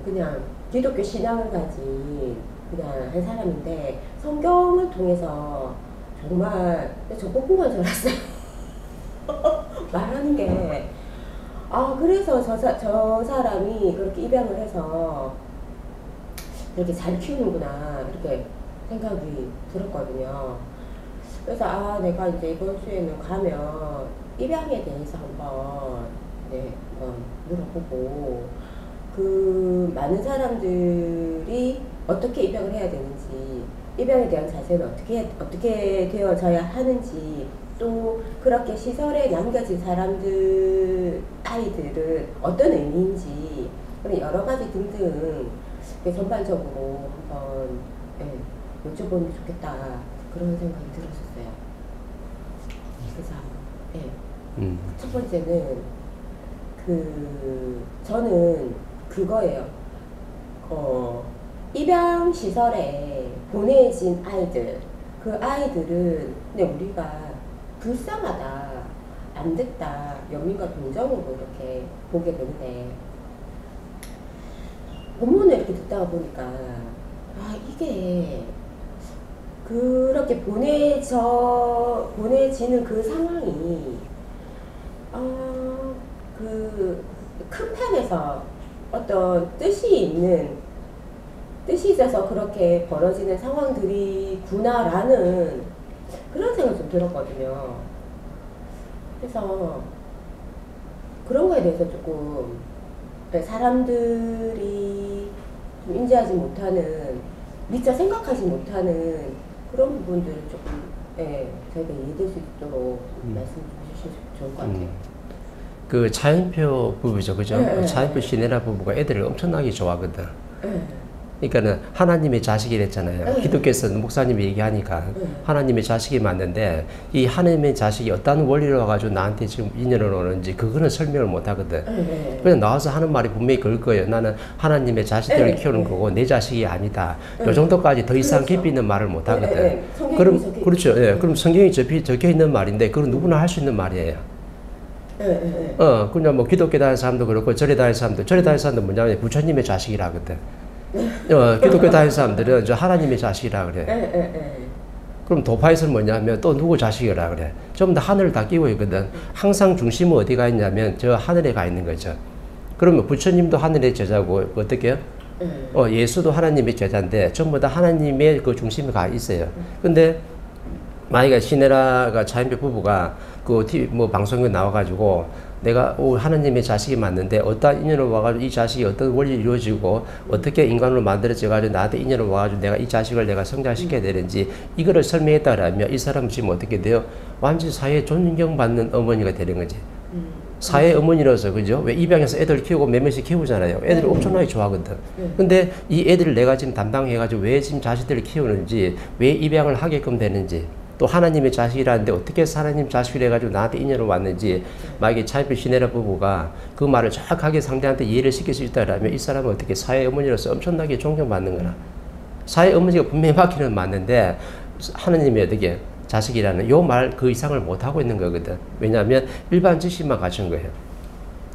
그냥 기독교 신앙을 가진 그냥 한 사람인데 성경을 통해서 정말 저 뽀뽀한 줄 알았어요. 말하는 게 그래서 저 사람이 그렇게 입양을 해서 이렇게 잘 키우는구나 이렇게 생각이 들었거든요. 그래서 내가 이제 이번 주에는 가면 입양에 대해서 한번 물어보고 그 많은 사람들이 어떻게 입양을 해야 되는지 입양에 대한 자세는 어떻게 되어져야 하는지 또 그렇게 시설에 남겨진 사람들 아이들은 어떤 의미인지 그런 여러 가지 등등 전반적으로 한번 여쭤보면 좋겠다 그런 생각이 들었었어요. 그래서 첫 번째는 저는 그거예요. 입양 시설에 보내진 아이들, 그 아이들은 근데 우리가 불쌍하다, 안 됐다, 연민과 동정으로 이렇게 보게 되는데 본문을 이렇게 듣다가 보니까 이게 그렇게 보내지는 그 상황이 그 큰 판에서 어떤 뜻이 있어서 그렇게 벌어지는 상황들이구나라는 그런 생각이 좀 들었거든요. 그래서 그런 거에 대해서 조금 사람들이 좀 인지하지 못하는, 미처 생각하지 못하는 그런 부분들을 조금 저희가 이해될 수 있도록 말씀 주시면 좋을 것 같아요. 그 차인표 부부죠, 그죠? 차인표 시네라 부부가 애들을 엄청나게 좋아하거든. 그러니까는 하나님의 자식이랬잖아요. 기독교에서는 목사님이 얘기하니까 하나님의 자식이 맞는데 이 하나님의 자식이 어떤 원리로 와가지고 나한테 지금 인연을 오는지 그거는 설명을 못 하거든. 그냥 나와서 하는 말이 분명히 그럴 거예요. 나는 하나님의 자식들을 키우는 거고 내 자식이 아니다. 요 정도까지 더 이상 깊이 있는 말을 못 하거든. 그럼 그렇죠. 그럼 성경이 적혀 있는 말인데 그건 누구나 할 수 있는 말이에요. 그냥 뭐 기독교 다니는 사람도 그렇고 절에 다니는 사람도 뭐냐면 부처님의 자식이라거든. 기독교 다니는 사람들은 저 하나님의 자식이라 그래. 그럼 도파에서는 뭐냐면 또 누구 자식이라 그래. 전부 다 하늘을 다 끼고 있거든. 항상 중심은 어디가 있냐면 저 하늘에 가 있는 거죠. 그러면 부처님도 하늘의 제자고 어떻게요? 예수도 하나님의 제자인데 전부 다 하나님의 그 중심에 가 있어요. 근데 만약에 시네라가 차인표 부부가 그 TV 뭐 방송에 나와가지고 내가 하나님의 자식이 맞는데 어떤 인연으로 와가지고 이 자식이 어떤 원리로 이루어지고 어떻게 인간으로 만들어져가지고 나한테 인연으로 와가지고 내가 이 자식을 내가 성장시켜야 되는지 이거를 설명했다라면 이 사람은 지금 어떻게 돼요? 완전 사회에 존경받는 어머니가 되는 거지. 사회 어머니로서, 그죠? 왜 입양해서 애들 키우고 몇 명씩 키우잖아요. 애들을 엄청나게 좋아하거든. 근데 이 애들을 내가 지금 담당해가지고 왜 지금 자식들을 키우는지, 왜 입양을 하게끔 되는지, 또 하나님의 자식이라는데 어떻게 해서 하나님 자식을 해가지고 나한테 인연을 왔는지, 만약에 차인표 시네라 부부가 그 말을 정확하게 상대한테 이해를 시킬 수 있다면 이 사람은 어떻게 사회 어머니로서 엄청나게 존경받는 거나. 사회 어머니가 분명히 맞기는 맞는데 하나님이 어떻게 자식이라는 요 말 그 이상을 못하고 있는 거거든. 왜냐하면 일반 지식만 가진 거예요.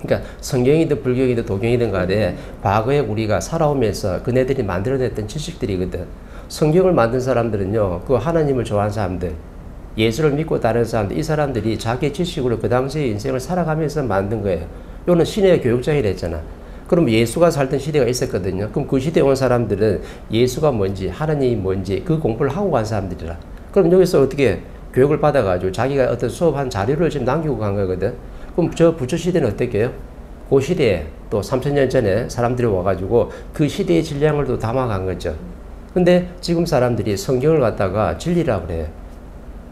그러니까 성경이든 불경이든 도경이든 간에 과거에 우리가 살아오면서 그네들이 만들어냈던 지식들이거든. 성경을 만든 사람들은요, 그 하나님을 좋아하는 사람들, 예수를 믿고 따르는 사람들, 이 사람들이 자기 지식으로 그 당시의 인생을 살아가면서 만든 거예요. 요는 신의 교육자이랬잖아. 그럼 예수가 살던 시대가 있었거든요. 그럼 그 시대에 온 사람들은 예수가 뭔지, 하나님이 뭔지 그 공부를 하고 간 사람들이라. 그럼 여기서 어떻게 교육을 받아가지고 자기가 어떤 수업한 자료를 지금 남기고 간 거거든. 그럼 저 부처 시대는 어떻게 해요? 그 시대에 또 3000년 전에 사람들이 와가지고 그 시대의 질량을 또 담아간 거죠. 근데 지금 사람들이 성경을 갖다가 진리라 그래.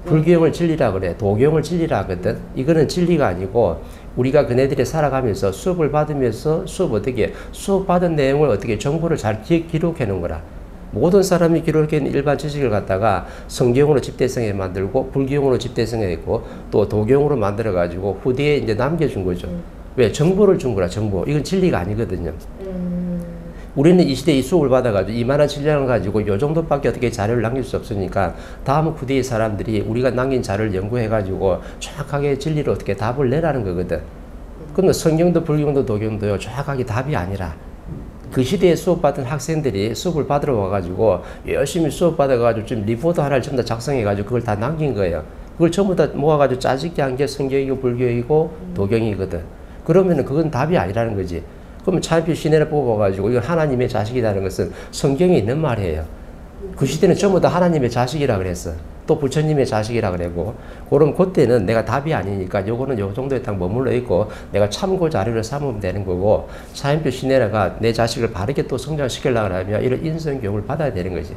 불교형을 진리라 그래. 도교형을 진리라 하거든. 이거는 진리가 아니고 우리가 그네들이 살아가면서 수업을 받으면서 수업 받은 내용을 어떻게 정보를 잘 기록해 놓은 거라. 모든 사람이 기록해 놓은 일반 지식을 갖다가 성경으로 집대성에 만들고 불교형으로 집대성에 있고 또 도교형으로 만들어 가지고 후대에 이제 남겨준 거죠. 왜? 정보를 준 거라. 정보. 이건 진리가 아니거든요. 우리는 이 시대에 이 수업을 받아가지고 이만한 질량을 가지고 요 정도밖에 어떻게 자료를 남길 수 없으니까 다음 후대의 사람들이 우리가 남긴 자료를 연구해가지고 정확하게 진리를 어떻게 답을 내라는 거거든. 근데 성경도 불경도 도경도요, 정확하게 답이 아니라 그 시대에 수업받은 학생들이 수업을 받으러 와가지고 열심히 수업 받아가지고 지금 리포트 하나를 전부 다 작성해가지고 그걸 다 남긴 거예요. 그걸 전부 다 모아가지고 짜집기 한 게 성경이고 불교이고 도경이거든. 그러면은 그건 답이 아니라는 거지. 그러면 차인표 시내를 뽑아가지고 이건 하나님의 자식이라는 것은 성경에 있는 말이에요. 그 시대는 전부 다 하나님의 자식이라 그랬어. 또 부처님의 자식이라 그랬고, 그럼 그때는 내가 답이 아니니까 요거는 요 정도에 딱 머물러 있고 내가 참고 자료를 삼으면 되는 거고, 차인표 시내라가 내 자식을 바르게 또 성장시키려고 하면 이런 인성교육을 받아야 되는 거지.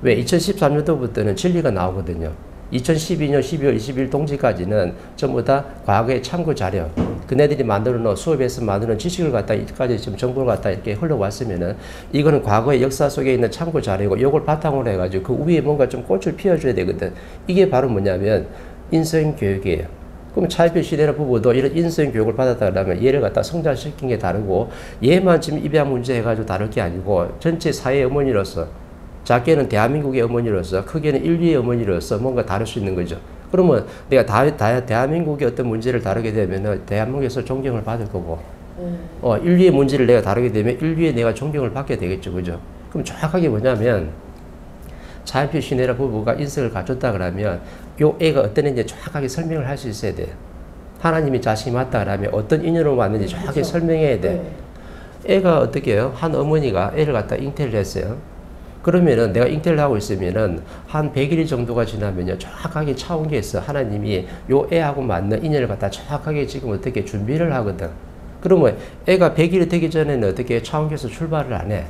왜 2013년도부터는 진리가 나오거든요. 2012년 12월 20일 동지까지는 전부 다 과거의 참고 자료, 그네들이 만들어 놓은 수업에서 만드는 지식을 갖다 이까지 지금 정보를 갖다 이렇게 흘러왔으면은 이거는 과거의 역사 속에 있는 참고 자료고 요걸 바탕으로 해가지고 그 위에 뭔가 좀 꽃을 피워줘야 되거든. 이게 바로 뭐냐면 인성교육이에요. 그럼 차인표 시대라 부부도 이런 인성교육을 받았다 그러면 얘를 갖다 성장시킨 게 다르고, 얘만 지금 입양 문제 해가지고 다룰 게 아니고 전체 사회의 어머니로서, 작게는 대한민국의 어머니로서, 크게는 인류의 어머니로서 뭔가 다룰 수 있는 거죠. 그러면 내가 대한민국의 어떤 문제를 다루게 되면 대한민국에서 존경을 받을 거고, 인류의 문제를 내가 다루게 되면 인류에 내가 존경을 받게 되겠죠. 그죠? 그럼 정확하게 뭐냐면, 차인표 시내라 부부가 인성을 갖췄다 그러면 요 애가 어떤 애인지 정확하게 설명을 할 수 있어야 돼요. 하나님이 자식이 맞다 그러면 어떤 인연으로 왔는지 정확하게 그렇죠. 설명해야 돼. 애가 어떻게 해요? 한 어머니가 애를 갖다 잉태를 했어요. 그러면은 내가 잉태를 하고 있으면은 한 100일 정도가 지나면요 정확하게 차원계에서 하나님이 요 애하고 맞는 인연을 갖다 정확하게 지금 어떻게 준비를 하거든. 그러면 애가 100일이 되기 전에는 어떻게 차원계에서 출발을 안 해.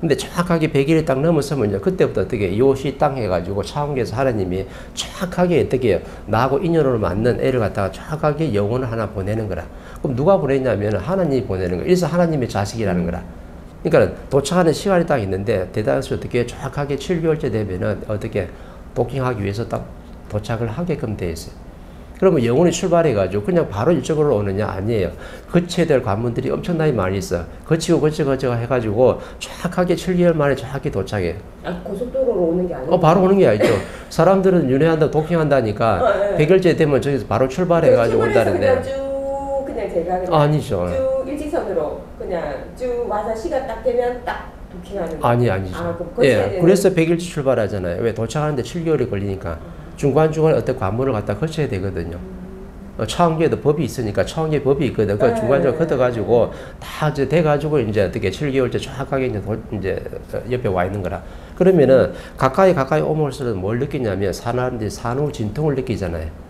근데 정확하게 100일이 딱 넘어서면요 그때부터 어떻게 요시 땅 해가지고 차원계에서 하나님이 정확하게 어떻게 나하고 인연으로 맞는 애를 갖다가 정확하게 영혼을 하나 보내는 거라. 그럼 누가 보냈냐면 하나님이 보내는 거야. 그래서 하나님의 자식이라는 거라. 그러니까 도착하는 시간이 딱 있는데 대다수 어떻게 정확하게 7개월째 되면은 어떻게 도킹하기 위해서 딱 도착을 하게끔 돼 있어요. 그러면 영혼이 출발해가지고 그냥 바로 이쪽으로 오느냐? 아니에요. 거쳐야 될 관문들이 엄청나게 많이 있어. 거치고 해가지고 정확하게 7개월 만에 정확히 도착해. 아, 고속도로로 오는 게 아니에요? 바로 오는 게 아니죠. 사람들은 윤회한다, 도킹한다니까 100일째 되면 저기서 바로 출발해가지고 온다는데. 그냥 제가 그냥 아니죠. 쭉 일직선으로 그냥 쭉 와서 시간 딱 되면 딱 도킹하는 거. 아니죠. 예, 그래서 100일째 출발하잖아요. 왜? 도착하는데 7개월이 걸리니까 중간중간에 어떤 관문을 갖다 거쳐야 되거든요. 차원계에도 법이 있으니까 차원계 법이 있거든. 그 중간중간 걷어가지고 다 이제 돼가지고 이제 어떻게 7개월째 정확하게 이제 옆에 와 있는 거라. 그러면은 가까이 오면서는 뭘 느끼냐면 산후 진통을 느끼잖아요.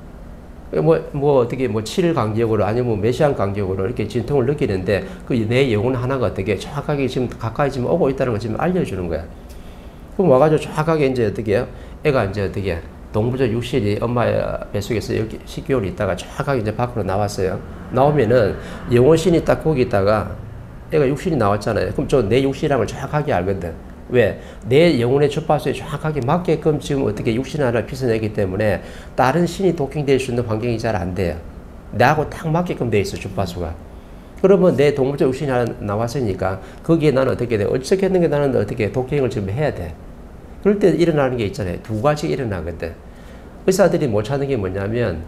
어떻게 7일 간격으로 아니면 몇 시간 간격으로 이렇게 진통을 느끼는데 그 내 영혼 하나가 어떻게 정확하게 지금 가까이 지금 오고 있다는 걸 지금 알려주는 거야. 그럼 와가지고 정확하게 이제 어떻게 해요? 애가 이제 어떻게 동부적 육실이 엄마의 뱃속에서 10개월 있다가 정확하게 이제 밖으로 나왔어요. 나오면은 영혼신이 딱 거기 있다가 애가 육신이 나왔잖아요. 그럼 저 내 육신이라는 걸 정확하게 알거든. 왜? 내 영혼의 주파수에 정확하게 맞게끔 지금 어떻게 육신 하나를 빚어내기 때문에 다른 신이 도킹될 수 있는 환경이 잘 안 돼요. 나하고 딱 맞게끔 돼 있어, 주파수가. 그러면 내 동물적 육신이 하나 나왔으니까 거기에 나는 어떻게 돼? 어떻게든 나는 어떻게 도킹을 지금 해야 돼. 그럴 때 일어나는 게 있잖아요. 두 가지 일어나거든. 의사들이 못 찾는 게 뭐냐면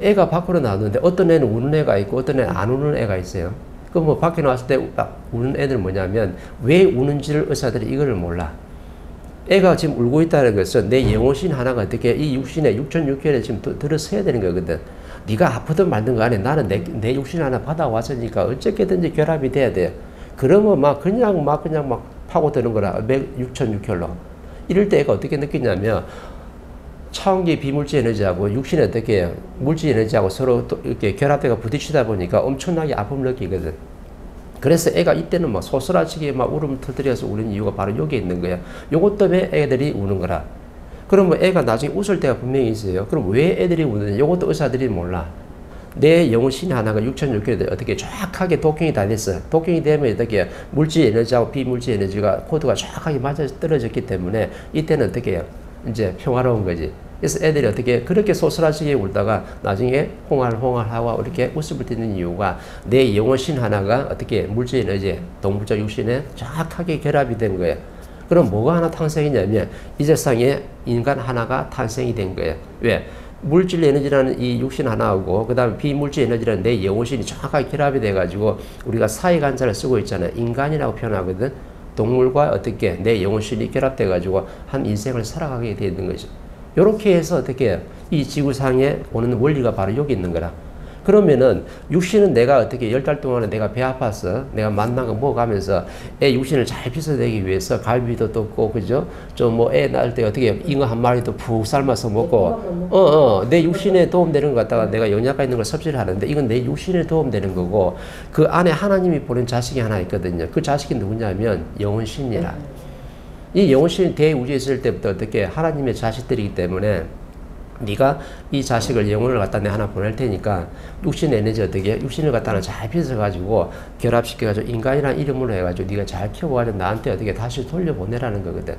애가 밖으로 나오는데 어떤 애는 우는 애가 있고 어떤 애는 안 우는 애가 있어요. 그럼 뭐 밖에 나왔을 때 우는 애들은 뭐냐면 왜 우는지를 의사들이 이거를 몰라. 애가 지금 울고 있다는 것은 내 영혼신 하나가 어떻게 이 육신에 6,600일에 지금 들어서야 되는 거거든. 네가 아프든 말든 간에 나는 내 육신 하나 받아왔으니까 어떻게든지 결합이 돼야 돼. 그러면 그냥 파고드는 거라. 6,600일로. 이럴 때 애가 어떻게 느끼냐면 차원기 비물질 에너지하고 육신의 어떻게 물질 에너지하고 서로 또 이렇게 결합돼가 부딪히다 보니까 엄청나게 아픔을 느끼거든. 그래서 애가 이때는 소스라치게 울음을 터뜨려서 우는 이유가 바로 여기 있는 거야. 요것 때문에 애들이 우는 거라. 그러면 애가 나중에 웃을 때가 분명히 있어요. 그럼 왜 애들이 우느냐? 요것도 의사들이 몰라. 내 영혼신 하나가 6,600일 어떻게 정확하게 도킹이 다 됐어. 도킹이 되면 어떻게 물질 에너지하고 비물질 에너지가 코드가 정확하게 맞아 떨어졌기 때문에 이때는 어떻게 해요? 이제 평화로운 거지. 그래서 애들이 어떻게 그렇게 소스라치게 울다가 나중에 홍할하고 이렇게 웃음을 띠는 이유가 내 영혼신 하나가 어떻게 물질 에너지, 동물적 육신에 정확하게 결합이 된 거예요. 그럼 뭐가 하나 탄생이냐면 이 세상에 인간 하나가 탄생이 된 거예요. 왜? 물질 에너지라는 이 육신 하나하고 그 다음에 비물질 에너지라는 내 영혼신이 정확하게 결합이 돼가지고 우리가 사이간자를 쓰고 있잖아요. 인간이라고 표현하거든. 동물과 어떻게 내 영혼신이 결합돼가지고 한 인생을 살아가게 되는 거죠. 이렇게 해서 어떻게 이 지구상에 오는 원리가 바로 여기 있는 거라. 그러면은 육신은 내가 어떻게 10달 동안에 내가 배 아파서 내가 만난 거 먹어가면서 애 육신을 잘 빗어내기 위해서 갈비도 떴고 그죠? 좀 뭐 애 낳을 때 어떻게 잉어 한 마리도 푹 삶아서 먹고 내 육신에 도움되는 것 갖다가 내가 영양가 있는 걸 섭취를 하는데 이건 내 육신에 도움되는 거고 그 안에 하나님이 보낸 자식이 하나 있거든요. 그 자식이 누구냐면 영혼신이라. 이 영혼신이 대우주에 있을 때부터 어떻게 하나님의 자식들이기 때문에 네가 이 자식을 영혼을 갖다 내 하나 보낼 테니까 육신 에너지 어떻게 육신을 갖다는 잘 빚어가지고 결합시켜가지고 인간이라는 이름으로 해가지고 네가 잘 키워가지고 나한테 어떻게 다시 돌려보내라는 거거든.